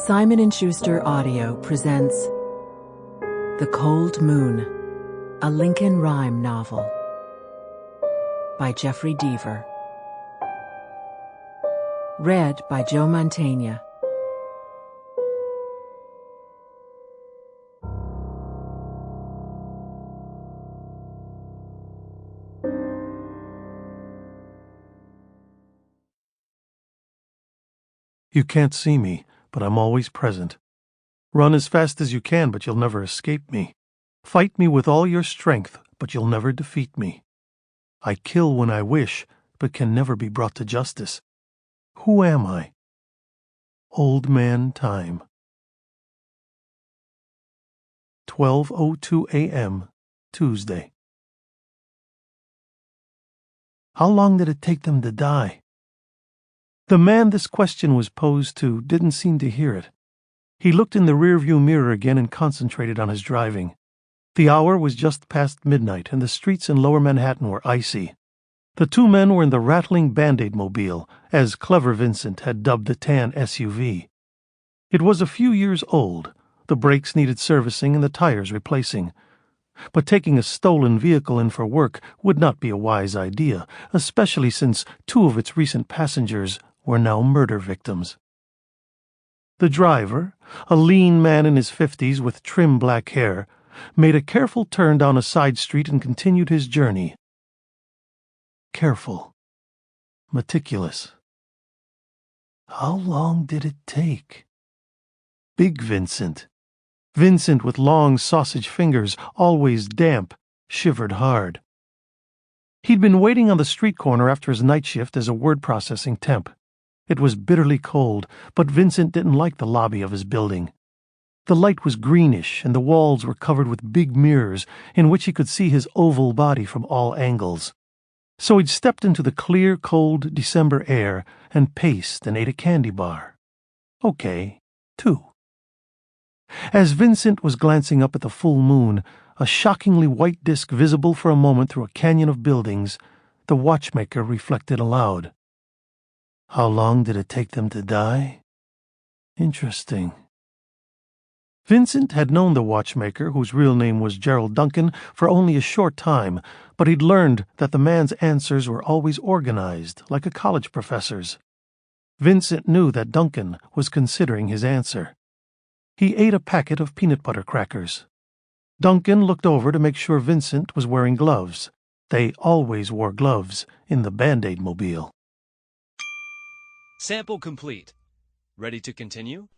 Simon & Schuster Audio presents The Cold Moon, a Lincoln Rhyme novel by Jeffery Deaver. Read by Joe Mantegna. You can't see me, but I'm always present. Run as fast as you can, but you'll never escape me. Fight me with all your strength, but you'll never defeat me. I kill when I wish, but can never be brought to justice. Who am I? Old Man Time. 12:02 a.m., Tuesday. How long did it take them to die? The man this question was posed to didn't seem to hear it. He looked in the rearview mirror again and concentrated on his driving. The hour was just past midnight, and the streets in lower Manhattan were icy. The two men were in the rattling Band-Aid mobile, as Clever Vincent had dubbed the tan SUV. It was a few years old. The brakes needed servicing and the tires replacing. But taking a stolen vehicle in for work would not be a wise idea, especially since two of its recent passengers were now murder victims. The driver, a lean man in his 50s with trim black hair, made a careful turn down a side street and continued his journey. Careful. Meticulous. How long did it take? Big Vincent. Vincent with long sausage fingers, always damp, shivered hard. He'd been waiting on the street corner after his night shift as a word processing temp. It was bitterly cold, but Vincent didn't like the lobby of his building. The light was greenish, and the walls were covered with big mirrors in which he could see his oval body from all angles. So he'd stepped into the clear, cold December air and paced and ate a candy bar. Okay, 2. As Vincent was glancing up at the full moon, a shockingly white disk visible for a moment through a canyon of buildings, the Watchmaker reflected aloud. How long did it take them to die? Interesting. Vincent had known the Watchmaker, whose real name was Gerald Duncan, for only a short time, but he'd learned that the man's answers were always organized, like a college professor's. Vincent knew that Duncan was considering his answer. He ate a packet of peanut butter crackers. Duncan looked over to make sure Vincent was wearing gloves. They always wore gloves in the Band-Aid mobile. Sample complete. Ready to continue?